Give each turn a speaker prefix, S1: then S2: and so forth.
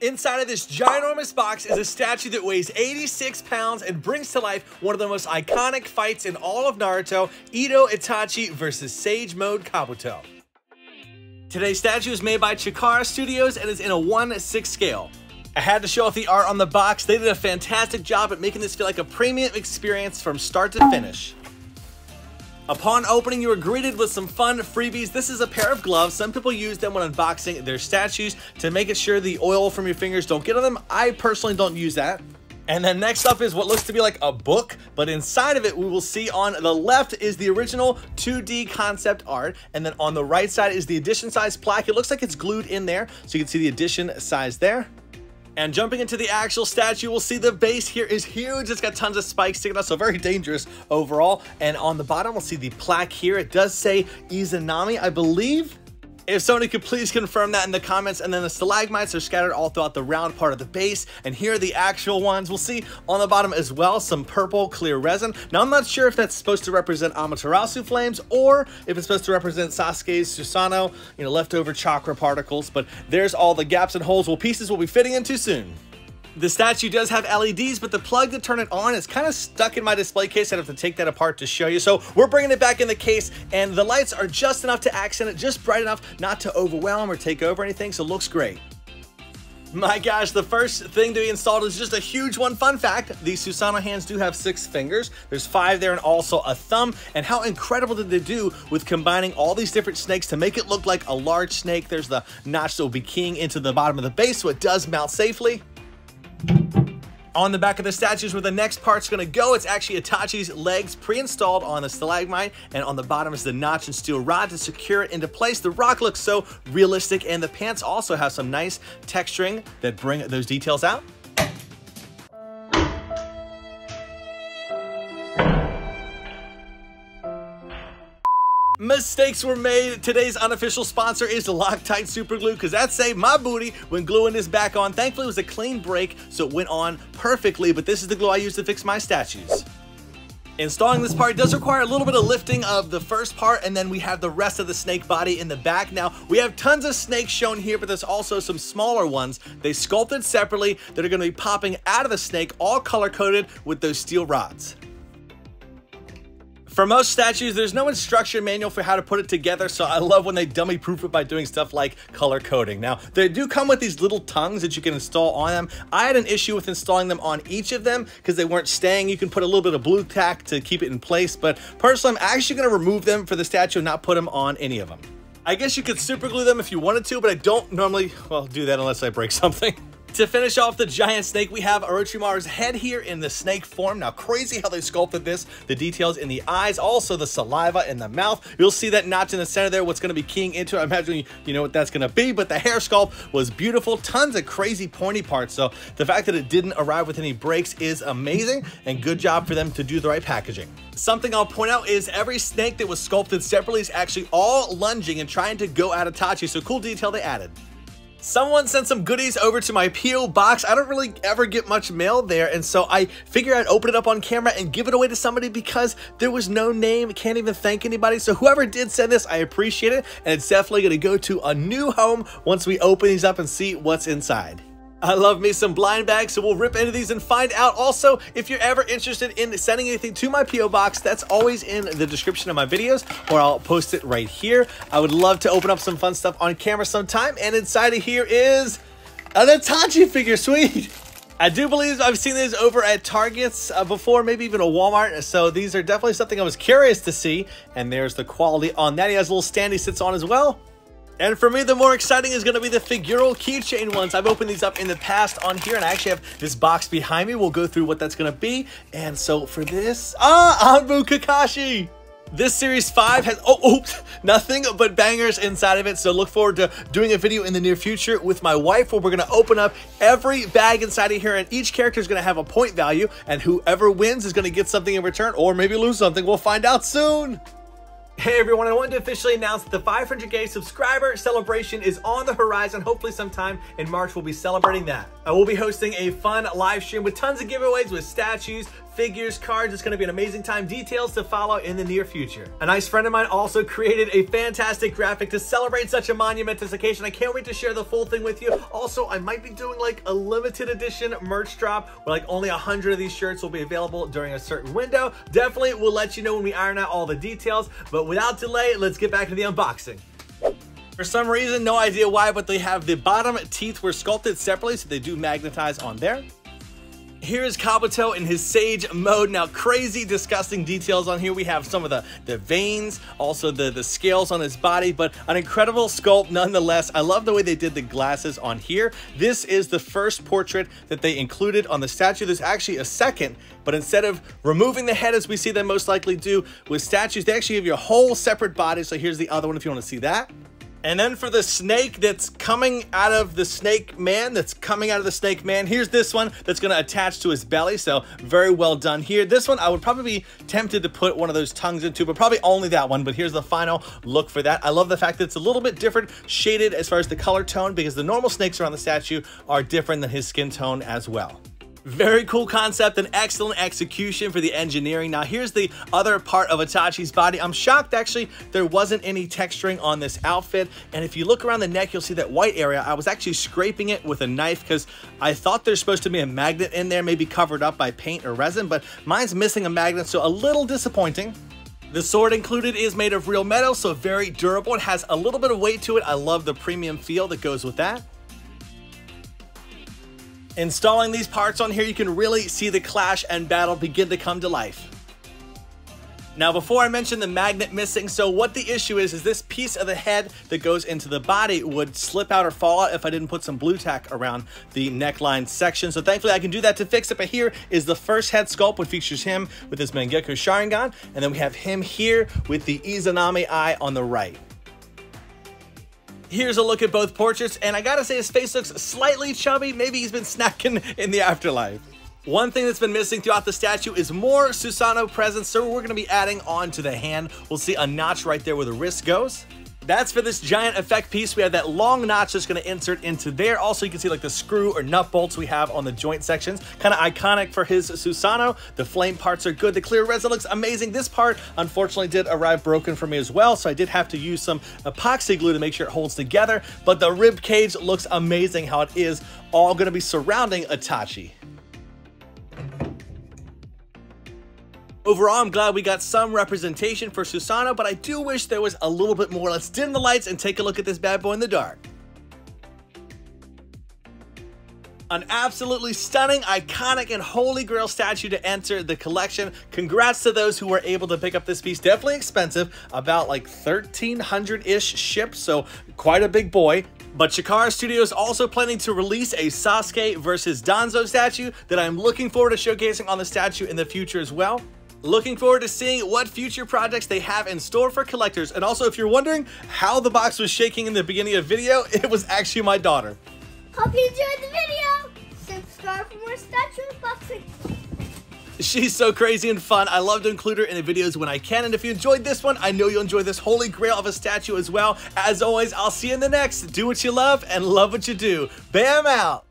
S1: Inside of this ginormous box is a statue that weighs 86 pounds and brings to life one of the most iconic fights in all of Naruto, Edo Itachi versus Sage Mode Kabuto. Today's statue is made by Chikara Studios and is in a 1/6 scale. I had to show off the art on the box. They did a fantastic job at making this feel like a premium experience from start to finish. Upon opening, you are greeted with some fun freebies. This is a pair of gloves. Some people use them when unboxing their statues to make sure the oil from your fingers don't get on them. I personally don't use that. And then next up is what looks to be like a book, but inside of it, we will see on the left is the original 2D concept art, and then on the right side is the edition size plaque. It looks like it's glued in there, so you can see the edition size there. And jumping into the actual statue, we'll see the base here is huge. It's got tons of spikes sticking out, so very dangerous overall. And on the bottom, we'll see the plaque here. It does say Izanami, I believe. If somebody could please confirm that in the comments. And then the stalagmites are scattered all throughout the round part of the base. And here are the actual ones. We'll see on the bottom as well some purple clear resin. Now, I'm not sure if that's supposed to represent Amaterasu flames or if it's supposed to represent Sasuke's Susanoo, leftover chakra particles. But there's all the gaps and holes pieces will be fitting into soon. The statue does have LEDs, but the plug to turn it on is kind of stuck in my display case. I'd have to take that apart to show you. So we're bringing it back in the case, and the lights are just enough to accent it, just bright enough not to overwhelm or take over anything, so it looks great. My gosh, the first thing to be installed is just a huge one. Fun fact, the Susanoo hands do have 6 fingers. There's 5 there and also a thumb. And how incredible did they do with combining all these different snakes to make it look like a large snake? There's the notch that will be keying into the bottom of the base, so it does mount safely. On the back of the statue is where the next part's going to go. It's actually Itachi's legs pre-installed on the stalagmite, and on the bottom is the notch and steel rod to secure it into place. The rock looks so realistic, and the pants also have some nice texturing that bring those details out. Mistakes were made. Today's unofficial sponsor is Loctite Super Glue, because that saved my booty when gluing this back on. Thankfully, it was a clean break, so it went on perfectly, but this is the glue I use to fix my statues. Installing this part does require a little bit of lifting of the first part, and then we have the rest of the snake body in the back. Now, we have tons of snakes shown here, but there's also some smaller ones. They sculpted separately that are going to be popping out of the snake, all color-coded with those steel rods. For most statues, there's no instruction manual for how to put it together, so I love when they dummy proof it by doing stuff like color coding. Now, they do come with these little tongues that you can install on them. I had an issue with installing them on each of them because they weren't staying. You can put a little bit of blue tack to keep it in place, but personally, I'm actually going to remove them for the statue and not put them on any of them. I guess you could super glue them if you wanted to, but I don't normally, do that unless I break something. To finish off the giant snake, we have Orochimaru's head here in the snake form. Now, crazy how they sculpted this. The details in the eyes, also the saliva in the mouth. You'll see that notch in the center there, what's going to be keying into it. I imagine you know what that's going to be, but the hair sculpt was beautiful. Tons of crazy pointy parts. So the fact that it didn't arrive with any breaks is amazing, and good job for them to do the right packaging. Something I'll point out is every snake that was sculpted separately is actually all lunging and trying to go at Itachi, so cool detail they added. Someone sent some goodies over to my P.O. box. I don't really ever get much mail there, and so I figured I'd open it up on camera and give it away to somebody because there was no name. Can't even thank anybody. So whoever did send this, I appreciate it, and it's definitely going to go to a new home once we open these up and see what's inside. I love me some blind bags, so we'll rip into these and find out. Also, if you're ever interested in sending anything to my P.O. box, that's always in the description of my videos, or I'll post it right here. I would love to open up some fun stuff on camera sometime, and inside of here is an Itachi figure. Sweet! I do believe I've seen these over at Targets before, maybe even a Walmart, so these are definitely something I was curious to see, and there's the quality on that. He has a little stand he sits on as well. And for me, the more exciting is going to be the figural keychain ones. I've opened these up in the past on here, and I actually have this box behind me. We'll go through what that's going to be. And so for this, Anbu Kakashi. This Series 5 has, nothing but bangers inside of it. So look forward to doing a video in the near future with my wife where we're going to open up every bag inside of here, and each character is going to have a point value, and whoever wins is going to get something in return or maybe lose something. We'll find out soon. Hey everyone, I wanted to officially announce that the 500K subscriber celebration is on the horizon. Hopefully sometime in March we'll be celebrating that. I will be hosting a fun live stream with tons of giveaways with statues, figures, cards. It's going to be an amazing time. Details to follow in the near future. A nice friend of mine also created a fantastic graphic to celebrate such a monumentous occasion. I can't wait to share the full thing with you. Also, I might be doing like a limited edition merch drop where like only 100 of these shirts will be available during a certain window. Definitely we'll let you know when we iron out all the details, but without delay, let's get back to the unboxing. For some reason, no idea why, but they have the bottom teeth were sculpted separately, so they do magnetize on there. Here's Kabuto in his sage mode. Now, crazy, disgusting details on here. We have some of the veins, also the scales on his body, but an incredible sculpt nonetheless. I love the way they did the glasses on here. This is the first portrait that they included on the statue. There's actually a second, but instead of removing the head as we see them most likely do with statues, they actually give you a whole separate body. So here's the other one if you want to see that. And then for the snake that's coming out of the snake man, here's this one that's going to attach to his belly. So very well done here. This one I would probably be tempted to put one of those tongues into, but probably only that one. But here's the final look for that. I love the fact that it's a little bit different shaded as far as the color tone, because the normal snakes around the statue are different than his skin tone as well. Very cool concept and excellent execution for the engineering. Now here's the other part of Itachi's body. I'm shocked actually there wasn't any texturing on this outfit, and if you look around the neck you'll see that white area. I was actually scraping it with a knife because I thought there's supposed to be a magnet in there, maybe covered up by paint or resin, but mine's missing a magnet, so a little disappointing. The sword included is made of real metal, so very durable. It has a little bit of weight to it. I love the premium feel that goes with that. Installing these parts on here, you can really see the clash and battle begin to come to life. Now, before I mention the magnet missing, so what the issue is this piece of the head that goes into the body would slip out or fall out if I didn't put some blue tack around the neckline section. So thankfully I can do that to fix it. But here is the first head sculpt, which features him with his Mangekyou Sharingan, and then we have him here with the Izanami eye on the right. Here's a look at both portraits, and I gotta say his face looks slightly chubby. Maybe he's been snacking in the afterlife. One thing that's been missing throughout the statue is more Susanoo presence, so we're gonna be adding on to the hand. We'll see a notch right there where the wrist goes. That's for this giant effect piece. We have that long notch that's going to insert into there. Also, you can see like the screw or nut bolts we have on the joint sections. Kind of iconic for his Susanoo. The flame parts are good. The clear resin looks amazing. This part, unfortunately, did arrive broken for me as well, so I did have to use some epoxy glue to make sure it holds together. But the rib cage looks amazing how it is all going to be surrounding Itachi. Overall, I'm glad we got some representation for Susanoo, but I do wish there was a little bit more. Let's dim the lights and take a look at this bad boy in the dark. An absolutely stunning, iconic, and holy grail statue to enter the collection. Congrats to those who were able to pick up this piece. Definitely expensive, about like 1,300-ish shipped, so quite a big boy. But Chikara Studio is also planning to release a Sasuke versus Danzo statue that I'm looking forward to showcasing on the statue in the future as well. Looking forward to seeing what future projects they have in store for collectors. And also, if you're wondering how the box was shaking in the beginning of the video, it was actually my daughter.
S2: Hope you enjoyed the video. Subscribe for more statue unboxing.
S1: She's so crazy and fun. I love to include her in the videos when I can. And if you enjoyed this one, I know you'll enjoy this holy grail of a statue as well. As always, I'll see you in the next. Do what you love and love what you do. Bam out.